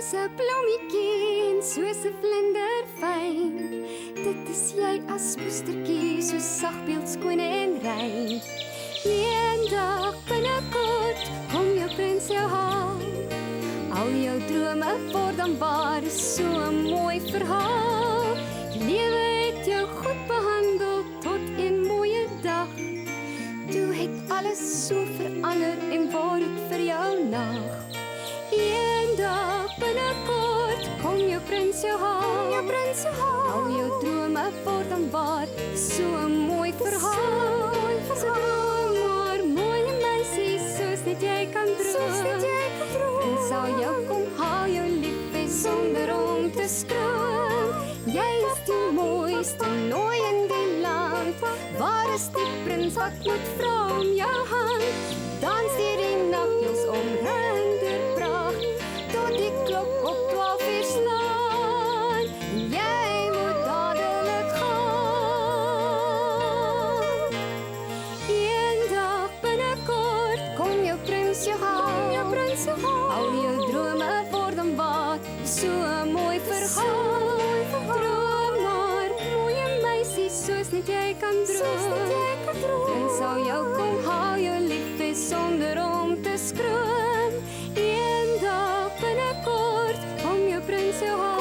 soos 'n blommetjie en soos 'n vlinder fyn. Dit is jy Aspoestertjie, so sagbeeld skoon en rein. Eendag binnekort kom jou prins jou haal. Al jou drome word dan waar, is so 'n mooi verhaal. Die lewe het jou goed behandel tot 'n mooie dag. Toe het alles so verander en word dit vir jou nag. Eendag binnekort kom jou prins jou haal. Al jou drome word dan waar, so 'n mooi verhaal. So droom maar, mooie meisie, soos net jy kan droom. En sal jou kom haal, jou lief is sonder om te skroom. Jy is die mooiste nooi in die land. Waar is die prins wat moet vra om jou hand? Dans die nachtjens omring deur pracht, tot die klok op 12 uur slaan. Jy moet dadelijk gaan. Eendag binnekort kom jou prins jou haal. Al jou drome word dan waar, so 'n mooi verhaal. Droom maar, mooie meisie, soos net jy kan droom. En sal jou kom haal, jou lief is sonder om te skroom. Eendag binnekort kom jou prins jou haal.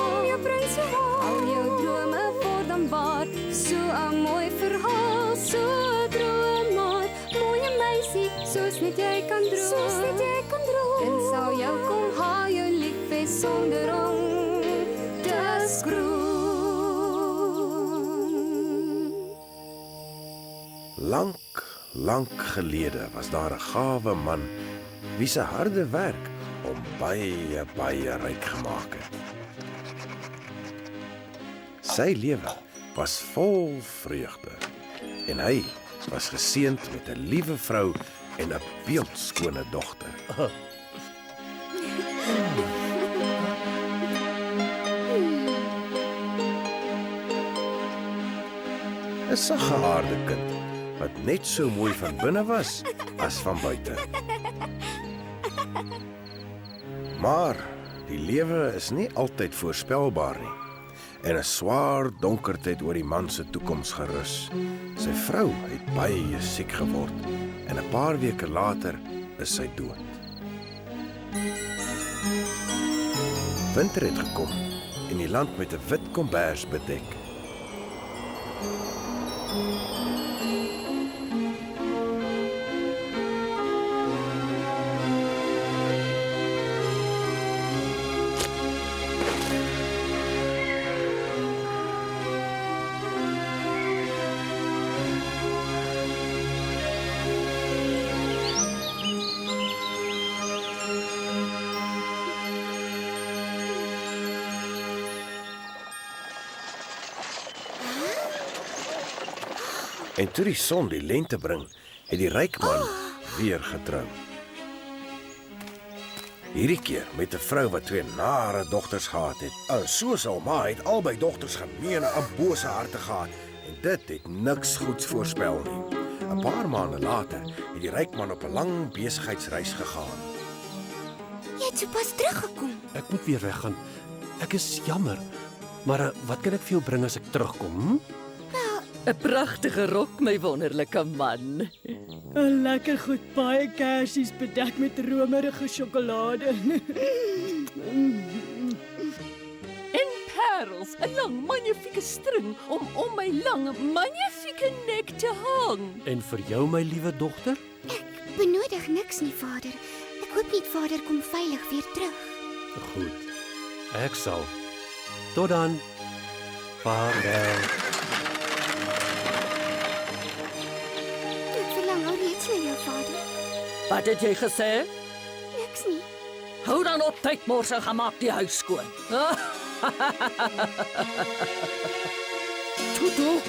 Al jou drome word dan waar, so 'n mooi verhaal. So droom maar, mooie meisie, soos net jy kan droom. En sal jou kom haal, jou lief is sonder om te skroom. Lank gelede was daar 'n gawe man wie se harde werk hom baie ryk gemaak het. Sy lewe was vol vreugde en hy was geseënd met 'n liewe vrou en 'n beeldskone dogter. 'n saggehaarde kind wat net so mooi van binne was as van buite. Maar die lewe is nie altyd voorspelbaar nie. En 'n swaar donkerte oor die man se toekoms gerus. Sy vrou het baie siek geword en 'n paar weke later is sy dood. Winter het gekom en die land met 'n wit kombers bedek. En toe die son die lente bring, het die ryk man weer getrou. Hierdie keer met 'n vrou wat 2 nare dogters gehad het. Soos al ma het albei dogters gemeene en bose harte gehad en dit het niks goeds voorspel nie. 'n Paar maande later het die ryk man op 'n lang besigheidsreis gegaan. Jy het sopas teruggekom. Ek moet weer weggaan. Ek is jammer. Maar wat kan ek vir jou bring as ek terugkom? 'n pragtige rok, my wonderlike man. 'n lekker goed, baie kersies bedek met romerige sjokolade. En parels, 'n lang magnifieke string om my lang magnifieke nek te hang. En vir jou, my liewe dogter? Ek benodig niks nie, vader. Ek hoop net vader kom veilig weer terug. Goed, ek sal. Tot dan. Vaarwel. Ek verlang al reeds na jou, vader. Wat het jy gesê? Niks nie. Hou dan op tyd mors en gemaak die huis skoon. Tutu.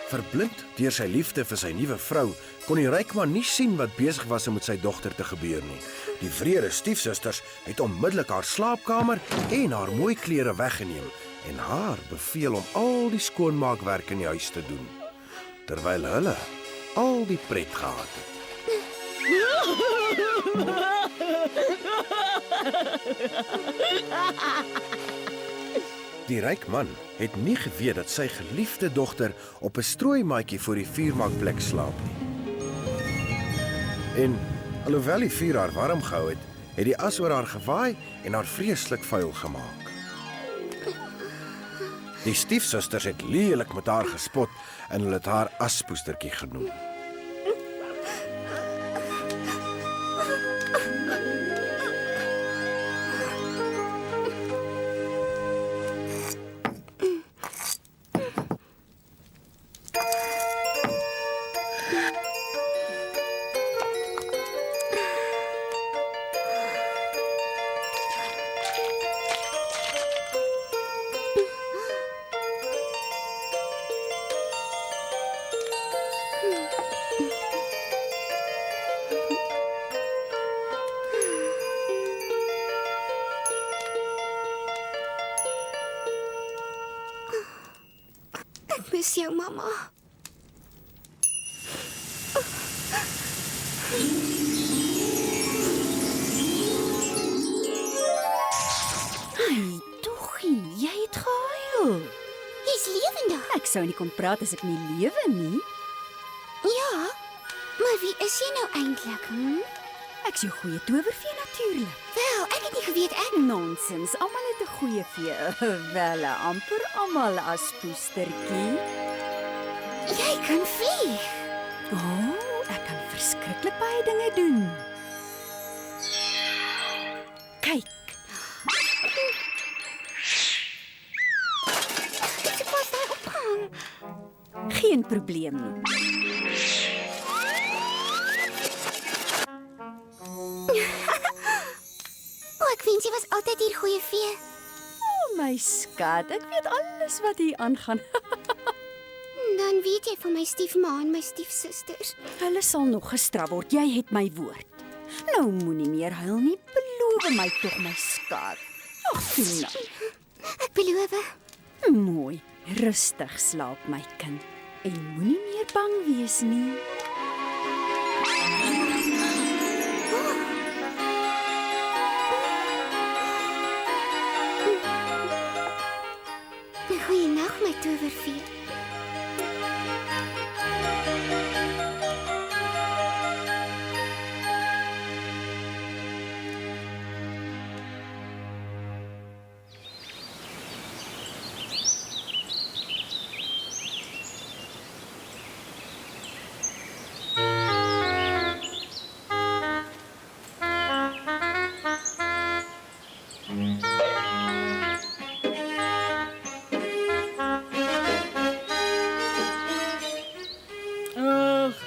Verblind deur sy liefde vir sy nuwe vrou, kon die ryk man nie sien wat besig was om met sy dogter te gebeur nie. Die wrede stiefsusters het onmiddellik haar slaapkamer en haar mooi klere weggeneem en haar beveel om al die skoonmaakwerk in die huis te doen, terwyl hulle al die pret gehad het. Die ryk man het nie geweet dat sy geliefde dogter op 'n strooimaatjie voor die vuurmaakplek slaap nie. En alhoewel die vuur haar warm gehou het, het die as oor haar gewaai en haar vreeslik vuil gemaak. Die stiefsusters het lelik met haar gespot en hulle het haar Aspoestertjie genoem. Ek mis jou, mamma. Ai, toggie, jy het gehuil. Jy's lewendig. Ek sou nie kon praat as ek nie lewe nie. Ja, maar wie is jy nou eintlik? Ek's jou goeie towervee natuurlik. Wel, ek het nie geweet ek... Nonsens, almal het 'n goeie vee. Wel, amper almal Aspoestertjie. Jy kan vlieg. Ek kan verskriklik baie dinge doen. Kyk, Ek pas daar ophang. geen probleem nie. Ek wens jy was altyd hier, goeie vee. My skat, ek weet alles wat hier aangaan. Dan weet jy van my stiefma en my stiefsusters. Hulle sal nog gestraf word, jy het my woord. Nou moenie meer huil nie, beloof my tog my skat. Ag, toe nou. Ek beloof. Mooi, rustig slaap my kind. En moenie meer bang wees nie. Goeienaand, my towervee.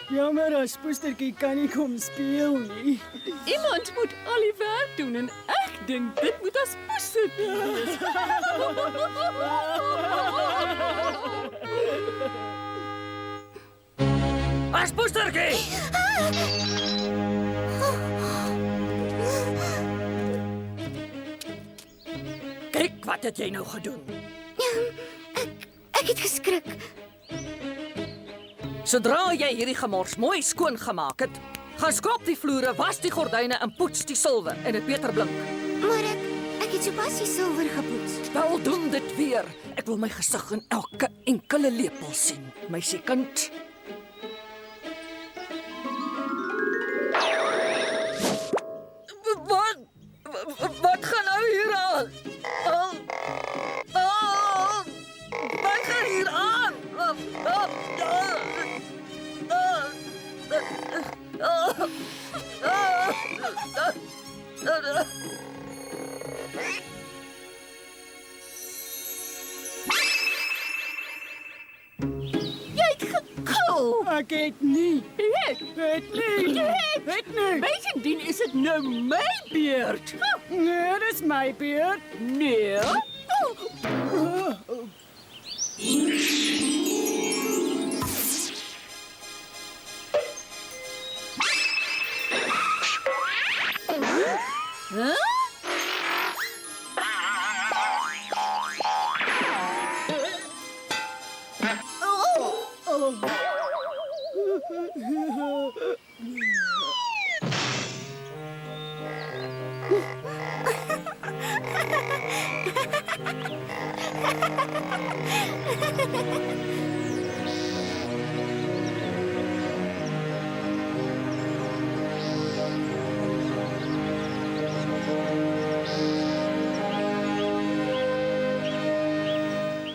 Jammer, Aspoestertjie kan nie kom speel nie. Iemand moet al die werk doen en ek dink dit moet Aspoestertjie wees. Aspoestertjie! Kyk, wat het jy nou gedoen? Ek het geskrik. Sodra jy hierdie gemors mooi skoon gemaak het, gaan skrap die vloere, was die gordyne en poets die silwer en dit beter blink. Maar ek het sopas die silwer gepoets. Wel doen dit weer. Ek wil my gesig in elke enkele lepel sien, meisiekind. Wat gaan nou hier aan? Wat gaan hier aan? Jy het gekil. Ek het nie. Het nie. Het nie. Bovendien is dit nou my beurt. Nee, dis my beurt. Nee.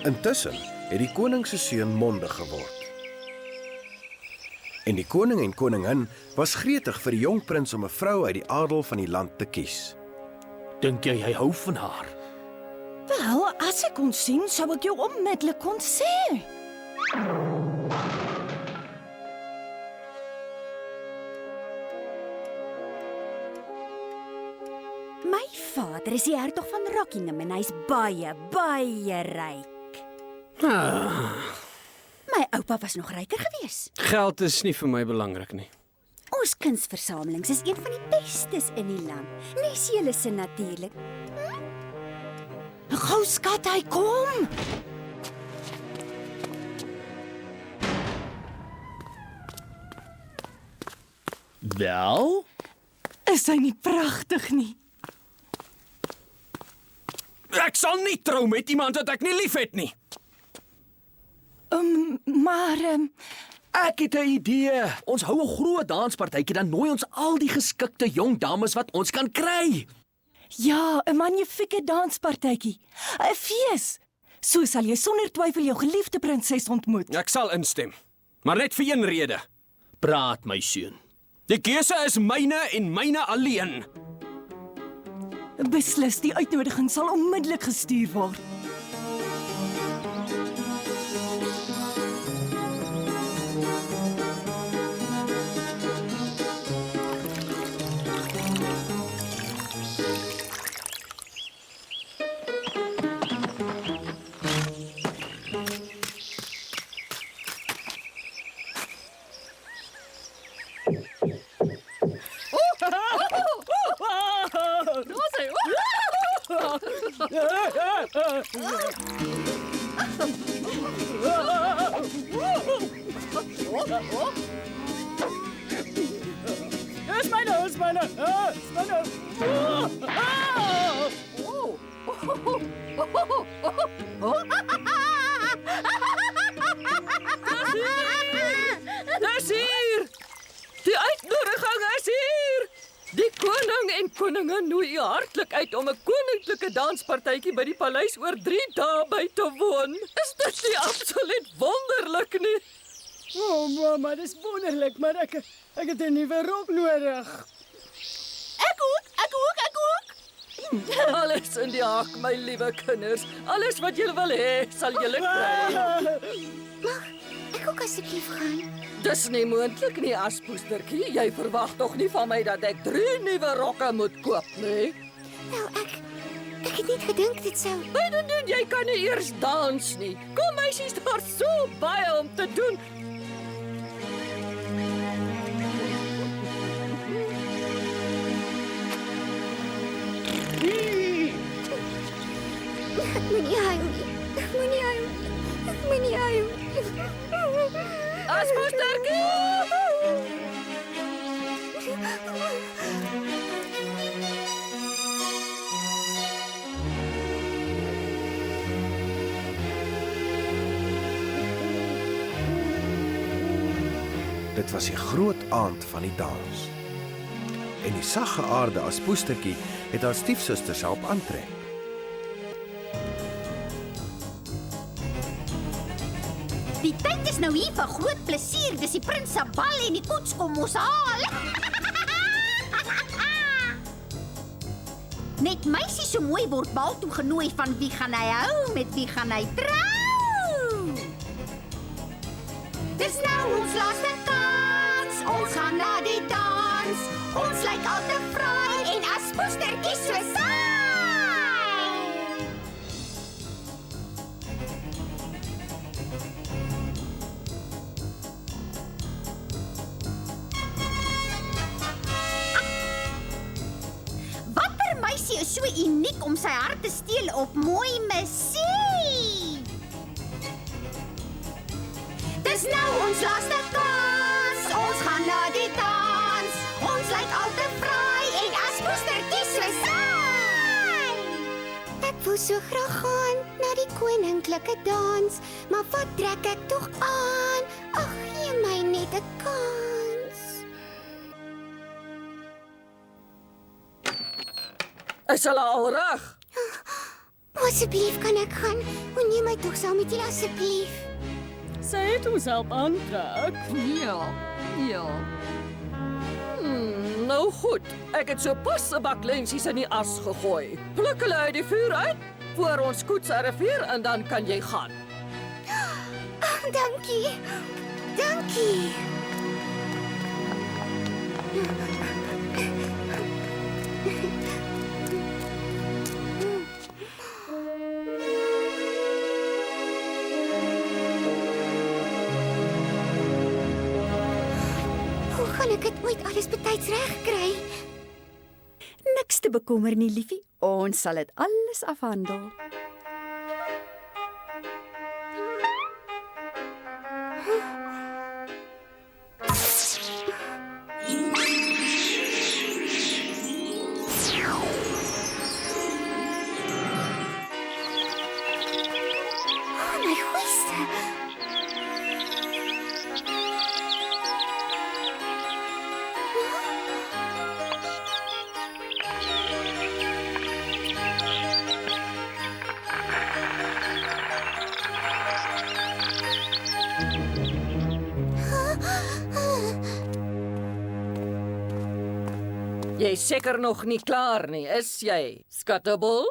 Intussen het die koning se seun mondig geword. En die koning en koningin was gretig vir die jong prins om 'n vrou uit die adel van die land te kies. Dink jy hy hou van haar? Wel, as ek kon sien, sou ek jou onmiddellik kon sê. My vader is die hertog van Rockingham en hy's baie, baie ryk. My oupa was nog ryker gewees. Geld is nie vir my belangrik nie. Ons kunsversamelings is een van die bestes in die land. Nes julle se natuurlik. Gou skat, hy kom. Wel? Is hy nie pragtig nie? Ek sal nie trou met iemand wat ek nie liefhet nie. Maar Ek het 'n idee. Ons hou 'n groot danspartytjie, dan nooi ons al die geskikte jong dames wat ons kan kry. ja, 'n magnifieke danspartytjie. 'n Fees. So sal jy sonder twyfel jou geliefde prinses ontmoet. Ek sal instem, maar net vir een rede. Praat, my seun. Die keuse is myne en myne alleen. Beslis, die uitnodiging sal onmiddellik gestuur word. Dis myne. Dis hier! Die uitnodiging is hier! Die koning en koningin nooi u hartlik uit om 'n koninklike danspartytjie by die paleis oor 3 dae by te woon. Is dit nie absoluut wonderlik nie? O, mamma, dis wonderlik, maar ek het 'n nuwe rok nodig. Ek ook. Alles in die hak, my liewe kinders. Alles wat julle wil hê, sal julle kry. Ek ook asseblief gaan. Dis nie moontlik nie, Aspoestertjie. Jy verwag tog nie van my dat ek 3 nuwe rokke moet koop nie. Wel, ek het net gedink dit sou. Doen, jy kan nie eers dans nie. Kom meisies, daar so baie om te doen. Moenie huil. Aspoestertjie! Dit was die groot aand van die dans. En die saggeaarde Aspoestertjie het haar stiefsusters help aantrek. Die tyd is nou hier vir groot plesier. Dis die prins se bal en die koets kom ons haal. Net meisie so mooi word bal toe genooi, van wie gaan hy hou, met wie gaan hy trou? Dis nou ons laaste kans. Ons gaan na die dans. Ons lyk al te fraai en Aspoestertjie so saai. Watter meisie is so uniek om sy hart te steel op mooi musiek? Dis nou ons laaste kans. Ons gaan na die dans. Ons lyk al te fraai en Aspoestertjie so saai. wou so graag gaan na die koninklike dans, maar wat trek ek tog aan? Ag, gee my net 'n kans. Is hulle al reg? Asseblief kan ek gaan. Neem my tog saam met julle asseblief. Sy het homself aantrek. Ja. Nou goed, ek het so pas 'n bak lensies in die as gegooi. Pluk hulle uit die vuur uit, voor ons koets arriveer en dan kan jy gaan. Dankie. Dankie. Hoe gaan ek dit ooit alles betyds regkry? Niks te bekommer nie, liefie. Ons sal dit alles afhandel. My goeie. Jy's seker nog nie klaar nie, is jy, skattebol?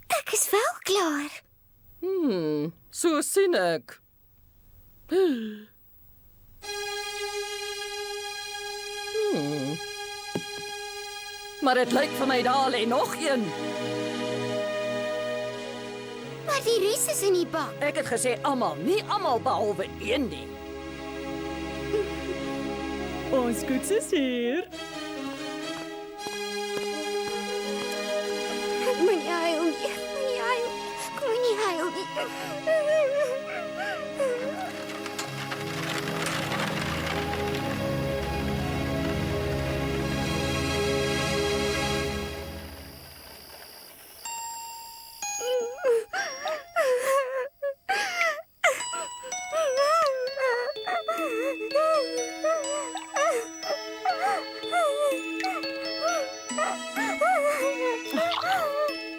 Ek is wel klaar. So sien ek. Maar dit lyk vir my daar lê nog een. Maar die res is in die bak. Ek het gesê almal, nie almal behalwe een nie. Ons koets is hier. Ek moet nie huil nie. Ek moet nie huil nie.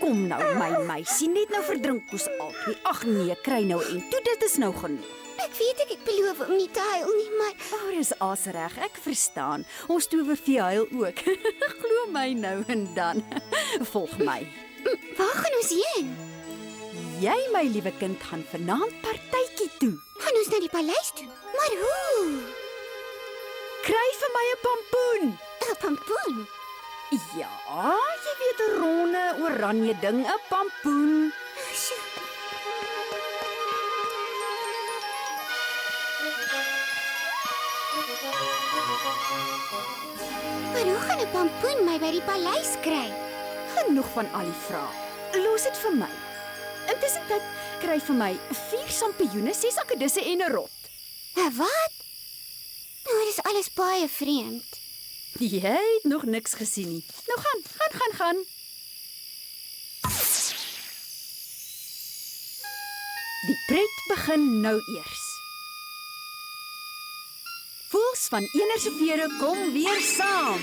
Kom nou, my meisie, net nou verdrink ons albei. Ag nee, kry nou en toe, dit is nou genoeg. Ek weet ek beloof om nie te huil nie, maar Daar is asreg, ek verstaan. Ons towervee huil ook. Glo my nou en dan. Volg my. waar gaan ons heen? Jy, my liewe kind, gaan vanaand partytjie toe. Gaan ons na die paleis toe? Maar hoe? Kry vir my 'n pampoen. 'n Pampoen? Ja, jy weet 'n ronde, oranje ding, 'n pampoen. Sjoe. Maar hoe gaan 'n pampoen my by die paleis kry? Genoeg van al die vrae. Los dit vir my. Intussen kry vir my 4 sampioene, 6 akedisse en 'n rot. Wat? Nou, dit is alles baie vreemd. Jy het nog niks gesien nie. Nou gaan. Die pret begin nou eers. Voels van eenerse vere kom weer saam.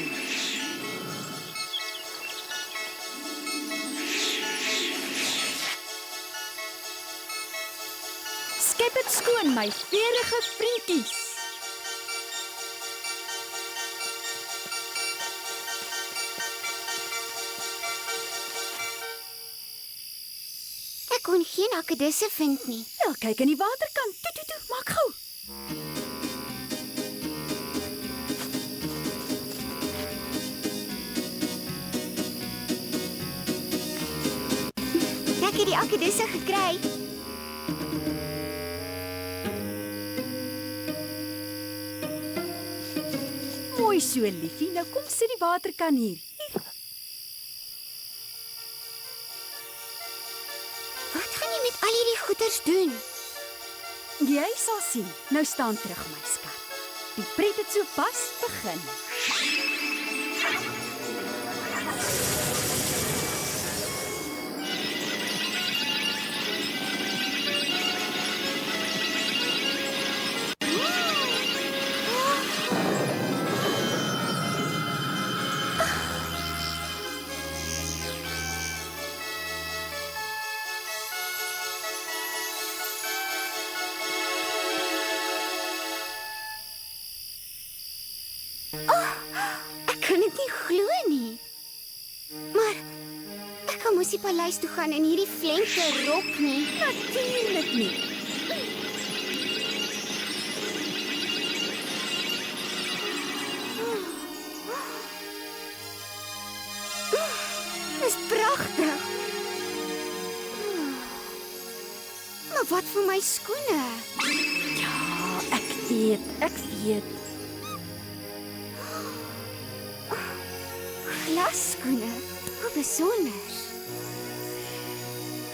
Skep dit skoon, my veerige vriendjies. Ek kon geen akedisse vind nie. Ja, kyk in die waterkant. Toe, maak gou. Ek het die akedisse gekry. Mooi so, liefie. Nou kom sit die waterkan hier. Wat gaan jy met al hierdie goeders doen? Jy sal sien. Nou staan terug, my skat. Die pret het sopas begin. Ek kan dit nie glo nie. Maar ek kan mos nie paleis toe gaan in hierdie flenke rok nie. Natuurlik nie. Dis pragtig. Maar wat vir my skoene? Ja, ek weet. Glasskoene. Hoe besonder.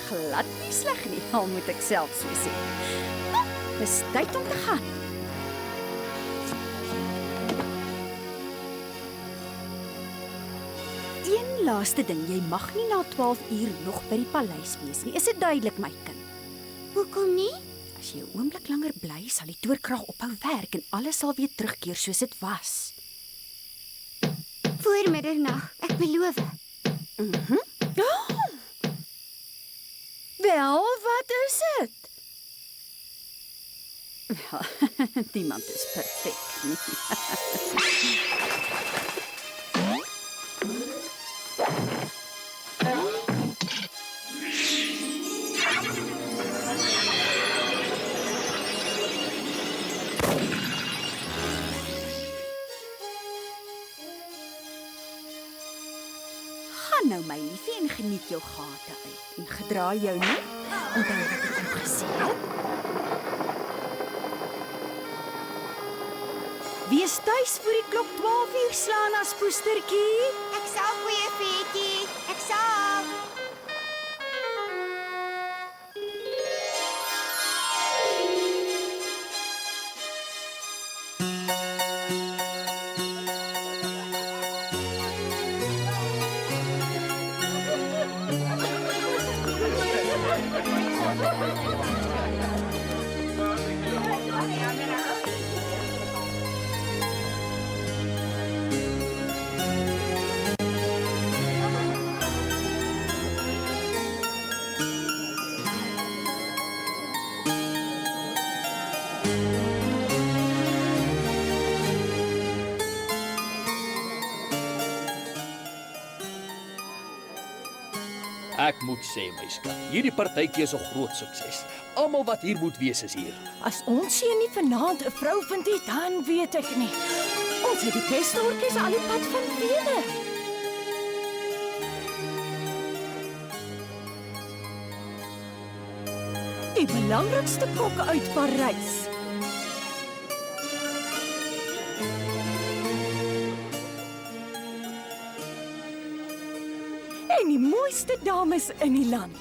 Glad nie sleg nie, al moet ek self so sê. Dis tyd om te gaan. Een laaste ding, jy mag nie na 12 uur nog by die paleis wees nie. Is dit duidelik, my kind? Hoekom nie? As jy 'n oomblik langer bly, sal die toorkrag ophou werk en alles sal weer terugkeer soos dit was. Voor middernag, ek beloof. Wel, wat is dit? Wel, niemand is perfek nie. Gaan nou my liefie en geniet jou gate uit. En gedra jou nie. Onthou wat ek jou gesê het. Wees tuis voor die klok 12 uur slaan, Aspoestertjie. Ek sal goeie feetjie. Ek sal. Ek moet sê, my skat, hierdie partytjie is 'n groot sukses. Almal wat hier moet wees is hier. As ons hier nie vanaand 'n vrou vind nie, dan weet ek nie. Ons het die beste orkes al die pad van Wene. Die belangrikste kokke uit Parys. En die mooiste dames in die land.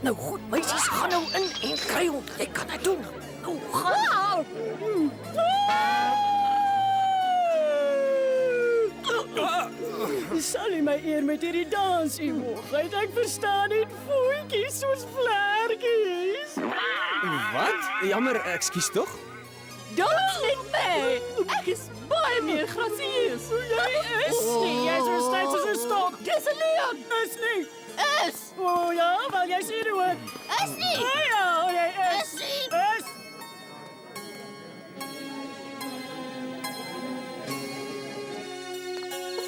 Nou goed, meisies, gaan nou in en kry hom. Jy kan dit doen. Nou gaan. Sal jy my eer met hierdie dans, u moegheid? Ek verstaan nie voetjies soos vlerkies. Wat? Jammer, ekskuus tog? Dans net mee. Ek is baie meer grasieus. Jy is nie, jy is so styf soos 'n stok. Dis 'n leon. Is nie. Is. O ja, wel jy sien hoe. Is nie. O ja, jy is. Is nie. Is.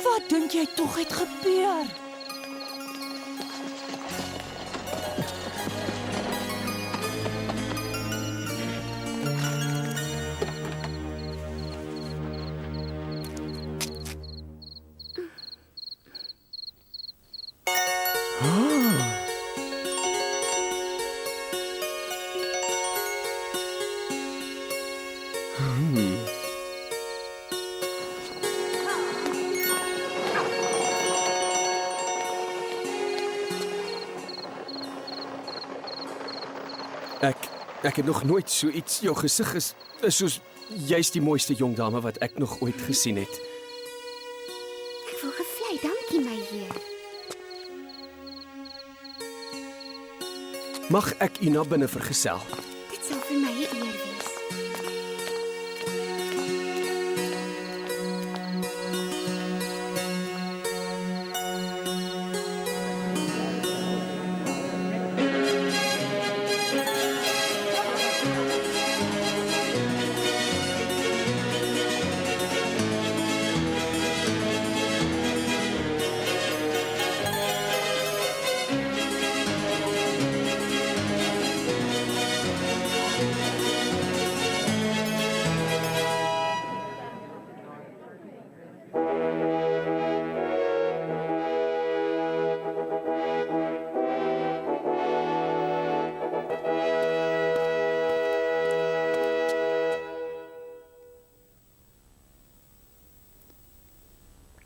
Wat dink jy tog het gebeur? Ek het nog nooit so iets. Jou gesig is soos jy's die mooiste jong dame wat ek nog ooit gesien het. Ek voel gevlei, dankie my heer. Mag ek u na binne vergesel? Dit sal vir my 'n eer wees.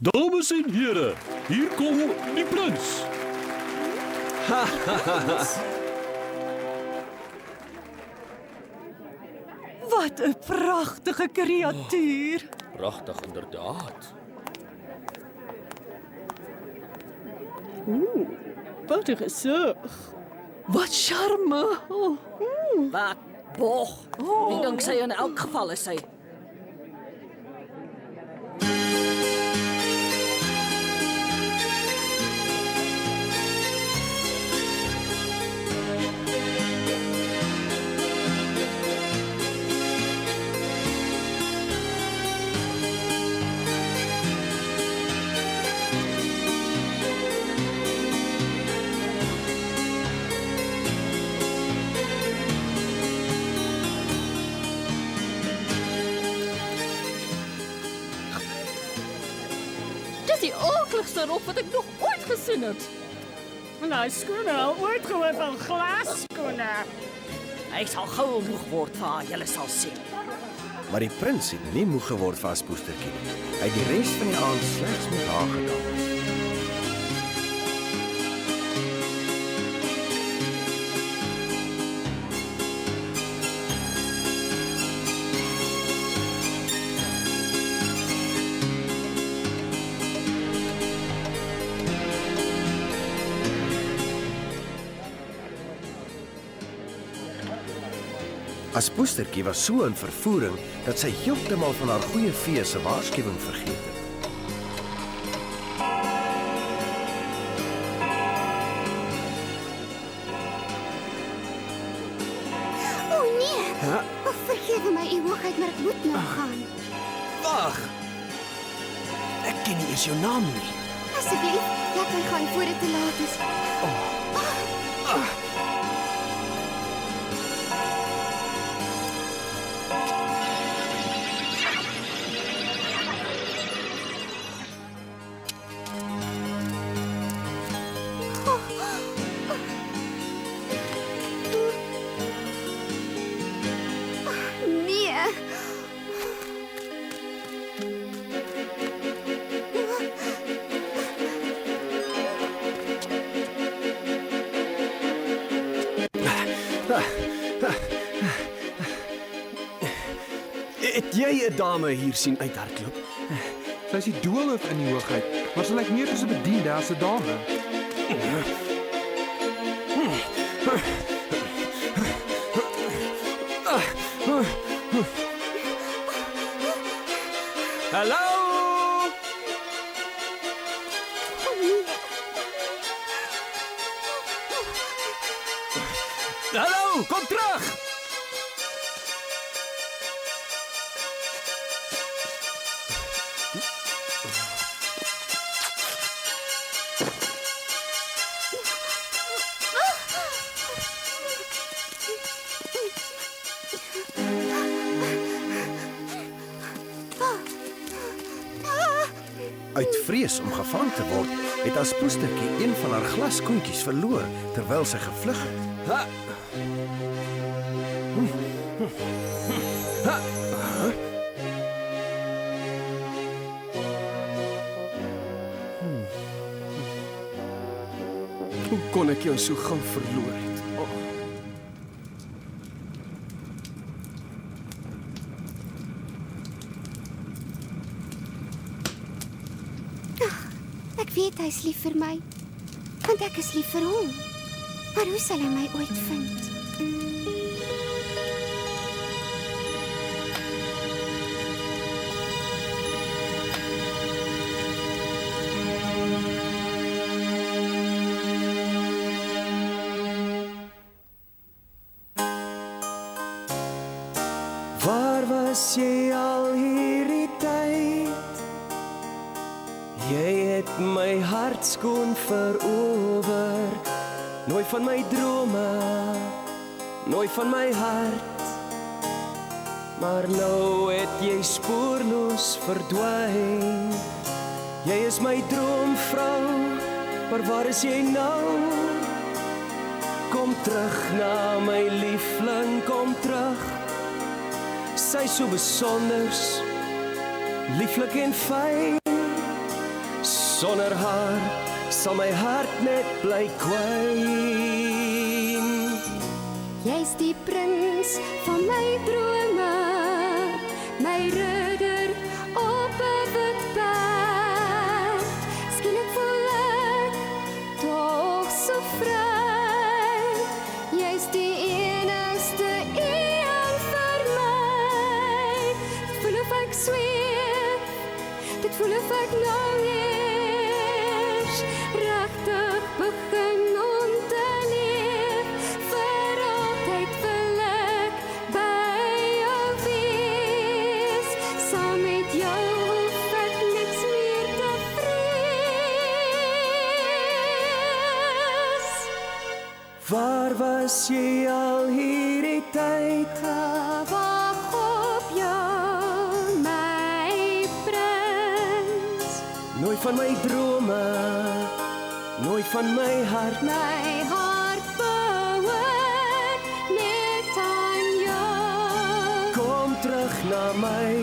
Dames en here, hier kom die prins. Wat 'n pragtige kreatuur. Pragtig inderdaad. Wat 'n gesig. Wat charme. Oh. Wat bog. Wie dink sy in elk geval is sy? Dis die aakligste rok wat ek nog ooit gesien het. Nou skoene, al ooit gehoor van glasskoene. Hy sal gou moeg word vir haar, julle sal sien. Maar die prins het nie moeg geword vir Aspoestertjie nie. Hy het die res van die aand slegs met haar gedans. Aspoestertjie was so in vervoering dat sy heeltemal van haar goeie fee se waarskuwing vergeet het. O nee, vergewe my, u hoogheid, maar ek moet nou gaan. Wag. Ek ken nie eens jou naam nie. Asseblief, laat my gaan voor dit te laat is. Nee. Het jy 'n dame hier sien uithardloop? Sy is die doolhof in die hoogheid, maar sy lyk meer soos 'n bediende as 'n dame. Hallo? Hallo, kom terug! Uit vrees om gevang te word, het Aspoestertjie een van haar glaskoentjies verloor terwyl sy gevlug het. Ha. Ha. Hoe kon ek jou so gou verloor het? Oh. Ek weet hy is lief vir my, want ek is lief vir hom. Maar hoe sal hy my ooit vind? Waar was jy al hierdie tyd? Jy het my hart skoon verower. Nooi van my drome, nooi van my hart. Maar nou het jy spoorloos verdwyn. Jy is my droomvrou, maar waar is jy nou? Kom terug na my liefling, kom terug. Sy so besonders, lieflik en fyn. Sonder haar sal my hart net bly kwyn. Jy's die prins van my drome, my ridder op 'n wit perd. Skielik voel ek tog so vry. Jy's die enigste een vir my. Dit voel of ek sweef, dit voel of ek nou eers regtig begin om te leef. Vir altyd wil ek by jou wees. Saam met jou hoef ek niks meer te vrees. Waar was jy al hierdie tyd? Wag op jou, my prins. Nooi van my drome, nooi van my hart. My hart behoort net aan jou. Kom terug na my,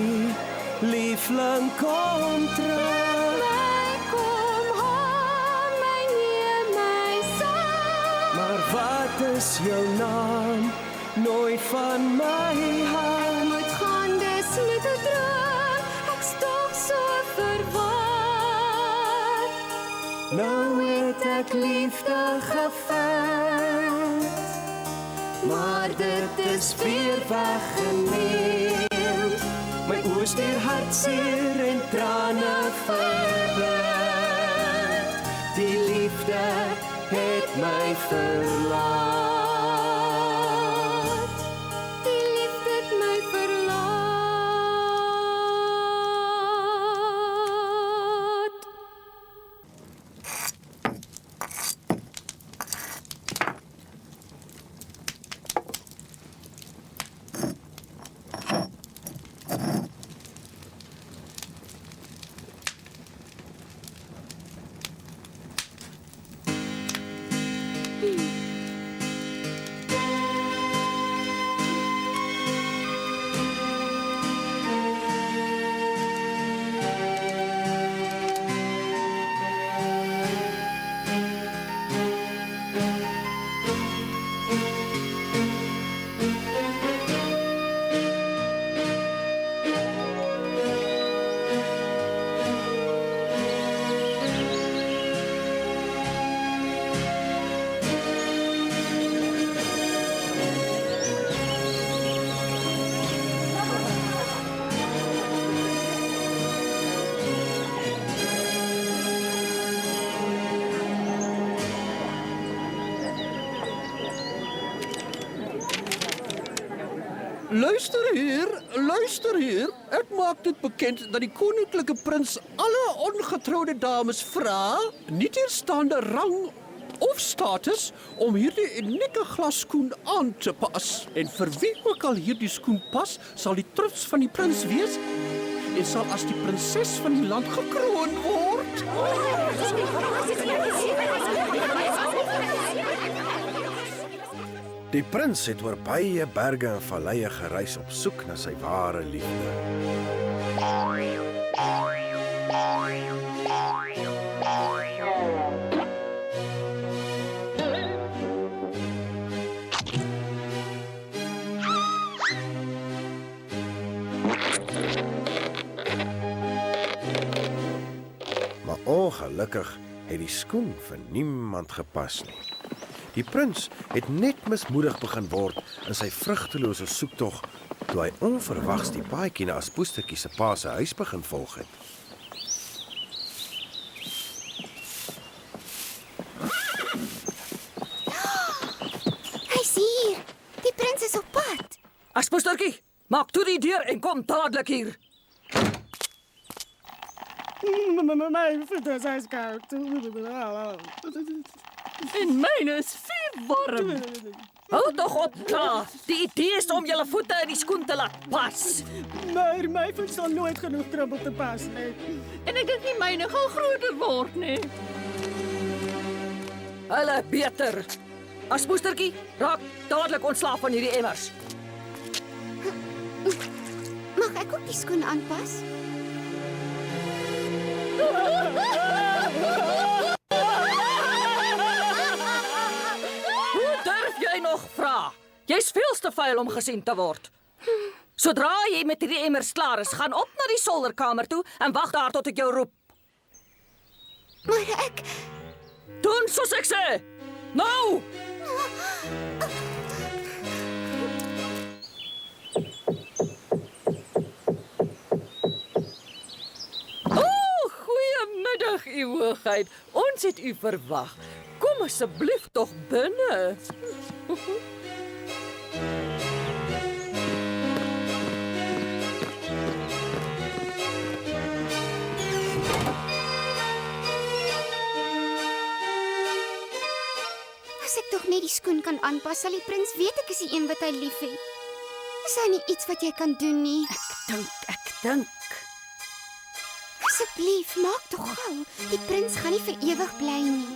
liefling, kom terug. My kom haal my, neem my saam. Maar wat is jou naam? Nooi van my hart. Moet gaan, dis net 'n droom. Ek's tog so verward. Nou het ek liefde gevind, maar dit is weer weggeneem. My oë is deur hartseer en trane verblind. Die liefde het my verlaat. Die liefde het my verlaat. Luister hier. Ek maak dit bekend dat die koninklike prins alle ongetroude dames vra, nie teerstaande rang of status, om hierdie unieke glasskoen aan te pas. En vir wie ook al hierdie skoen pas, sal die trots van die prins wees en sal as die prinses van die land gekroon word. Die prins het oor baie berge en valleie gereis op soek na sy ware liefde. Maar ongelukkig het die skoen vir niemand gepas nie. Die prins het net mismoedig begin word in sy vrugtelose soektog toe hy onverwags die paadjie na Aspoestertjie se pa se huis begin volg het. Hy's hier. Die prins is op pad. Aspoestertjie, maak toe die deur en kom dadelik hier. My voet is ijskoud. En myne is vuurwarm. Hou tog op, klaar. Die idee is om julle voete in die skoen te laat pas. Maar my voet sal nooit genoeg kribbel te pas nie. En ek dink nie myne gaan groter word nie. Hulle beter. Aspoestertjie, raak dadelik ontslaaf van hierdie emmers. Mag ek ook die skoen aanpas? Jy's veel te vuil om gesien te word. Sodra jy met hierdie emmers klaar is, gaan op na die solderkamer toe en wag daar tot ek jou roep. Maar ek... Doen soos ek sê. Nou! Goeiemiddag, u hoogheid. Ons het u verwag. Kom asseblief tog binne. As ek tog net die skoen kan aanpas, sal die prins weet ek is die een wat hy liefhet. Is daar nie iets wat jy kan doen nie? Ek dink. Asseblief, maak tog gou. Die prins gaan nie vir ewig bly nie.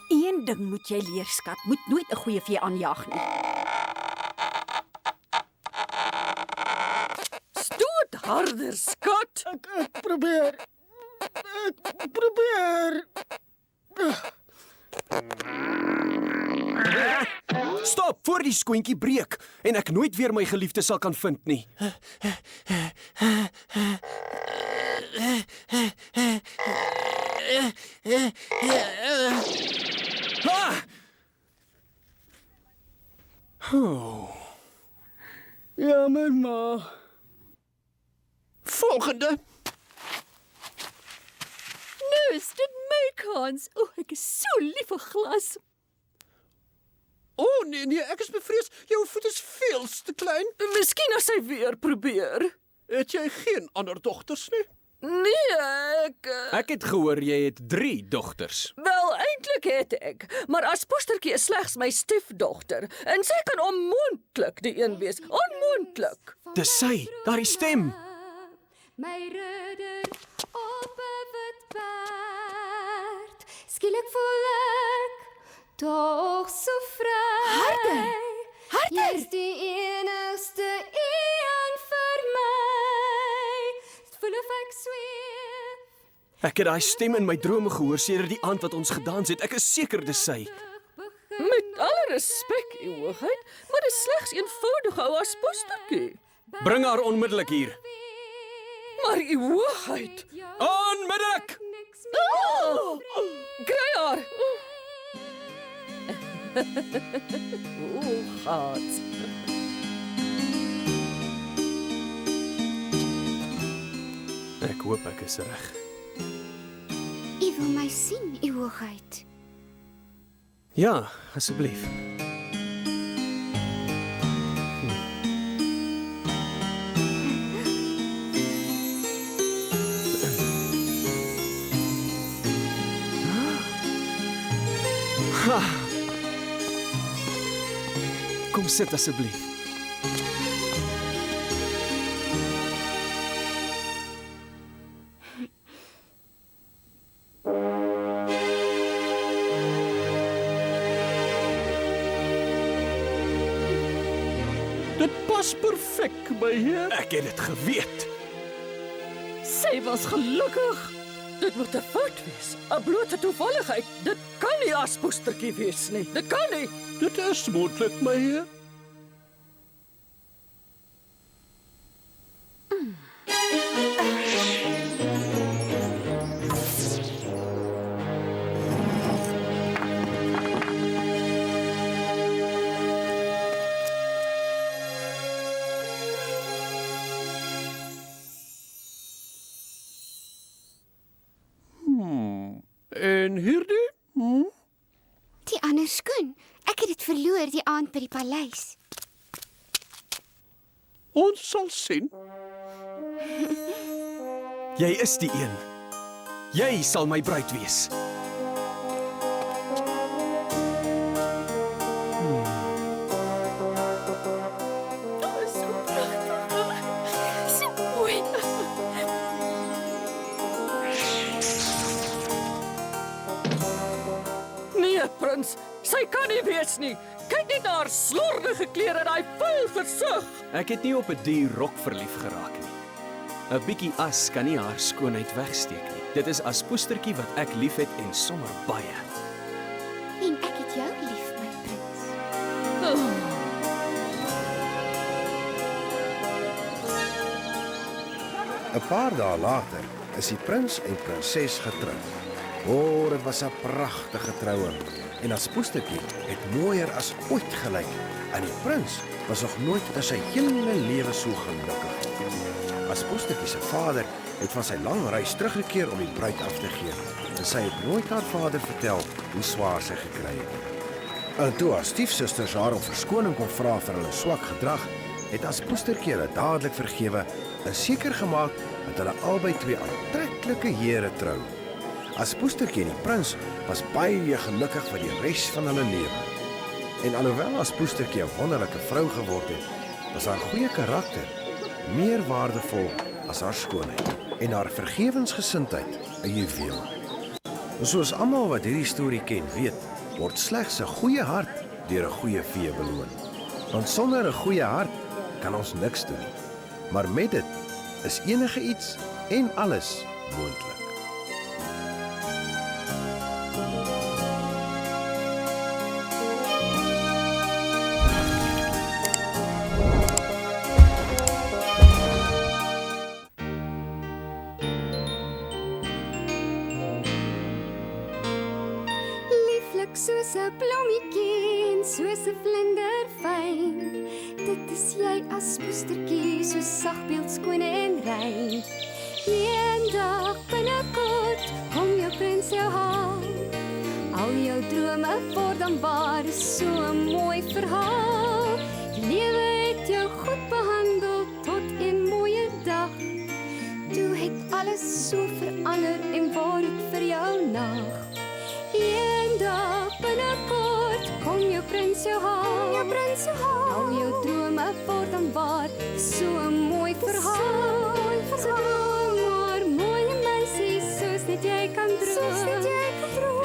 Een ding moet jy leer, skat. Moet nooit 'n goeie vee aanjaag nie. Stoot harder, skat. Ek probeer. Ek probeer. Stop, voor die skoentjie breek en ek nooit weer my geliefde sal kan vind nie. Ah! Oh. Jammer, ma. Volgende. Nou is dit my kans. O, ek is so lief vir glas. Nee, ek is bevrees. Jou voet is veel te klein. Miskien as hy weer probeer. Het jy geen ander dogters nie? Nee, Ek het gehoor jy het 3 dogters. Wel, eintlik het ek, maar Aspoestertjie is slegs my stiefdogter en sy kan onmoontlik die een wees. Onmoontlik. Dis sy, daardie stem. My ridder op 'n wit perd. Skielik voel ek tog so vry. Harder. Jy's die enigste een vir my. Dit voel of ek sweef. Ek het daai stem in my drome gehoor sedert die aand wat ons gedans het. Ek is seker dis sy. Met alle respek, u hoogheid, maar dis slegs eenvoudige ou Aspoestertjie. Bring haar onmiddellik hier. Maar u hoogheid. Onmiddellik! Oh, kry haar. O, gat. Ek hoop ek is reg. U wil my sien, u hoogheid. Ja, asseblief. Ha. Kom sit asseblief. Dit pas perfek, my heer. Ek het dit geweet. Sy was gelukkig. Dit moet 'n fout wees, 'n blote toevalligheid. Dit kan nie Aspoestertjie wees nie. Dit kan nie. Dit is moontlik, my heer. En hierdie? Die ander skoen. Ek het dit verloor die aand by die paleis. Ons sal sien. Jy is die een. Jy sal my bruid wees. Prins, sy kan nie wees nie. Kyk net na haar slordige klere en haar vuil gesig. Ek het nie op 'n duur rok verlief geraak nie. 'n Bietjie as kan nie haar skoonheid wegsteek nie. Dit is Aspoestertjie wat ek liefhet en sommer baie. En ek het jou lief, my prins. Oh. 'n paar dae later is die prins en prinses getroud. Dit was 'n pragtige troue en Aspoestertjie het mooier as ooit gelyk en die prins was nog nooit in sy hele lewe so gelukkig nie. Aspoestertjie se vader het van sy lang reis teruggekeer om die bruid af te gee en sy het nooit haar vader vertel hoe swaar sy gekry het. En toe haar stiefsusters haar om verskoning kon vra vir hulle swak gedrag, het Aspoestertjie hulle dadelik vergewe en seker gemaak dat hulle albei twee aantreklike here trou. Aspoestertjie en die prins was baie gelukkig vir die res van hulle lewe. En alhoewel Aspoestertjie 'n wonderlike vrou geword het, was haar goeie karakter meer waardevol as haar skoonheid en haar vergewensgesindheid 'n juweel. Soos almal wat hierdie storie ken weet, word slegs 'n goeie hart deur 'n goeie vee beloon. Want sonder 'n goeie hart kan ons niks doen nie. Maar met dit is enige iets en alles moontlik. Soos 'n blommetjie en soos 'n vlinder fyn. Dit is jy Aspoestertjie, so sagbeeld skoon en rein. Eendag binnekort kom jou prins jou haal. Al jou drome word dan waar, is so 'n mooi verhaal. Die lewe het jou goed behandel tot 'n mooie dag. Toe het alles so verander en word dit vir jou nag. Eendag binnekort kom jou prins jou haal. Al jou drome word dan waar, so 'n mooi verhaal. Droom maar mooie meisie, soos net jy kan droom.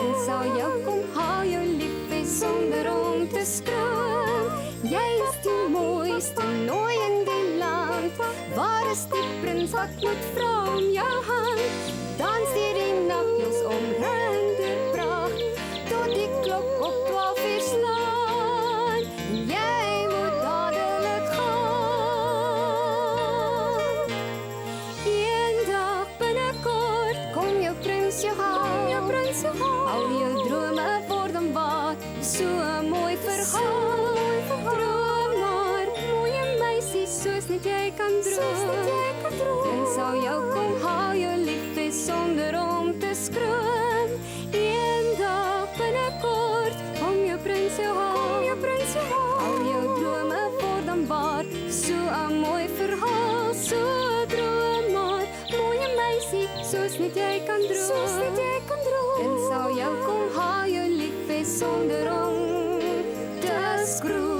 En sal jou kom haal, jou lief is sonder om te skroom. Jy is die mooiste nooi in die land. Waar is die prins wat moet vra om jou hand? Dans die nachtjens omheen der pracht, tot die klok op 12 uur slaan. En jy moet dadelijk gaan. Eendag binnekort kom jou prins jou haal. Al jou drome word dan waar, so 'n mooi verhaal. Droom maar, mooie meisie, soos net jy kan droom. En sal jou kom haal, jou lief is sonder om te skroom. Eendag binnekort kom jou prins jou haal. Al jou drome word dan waar, so 'n mooi verhaal. So droom maar, mooie meisie, soos net jy kan droom. En sal jou kom haal, jou lief is sonder om te skroom.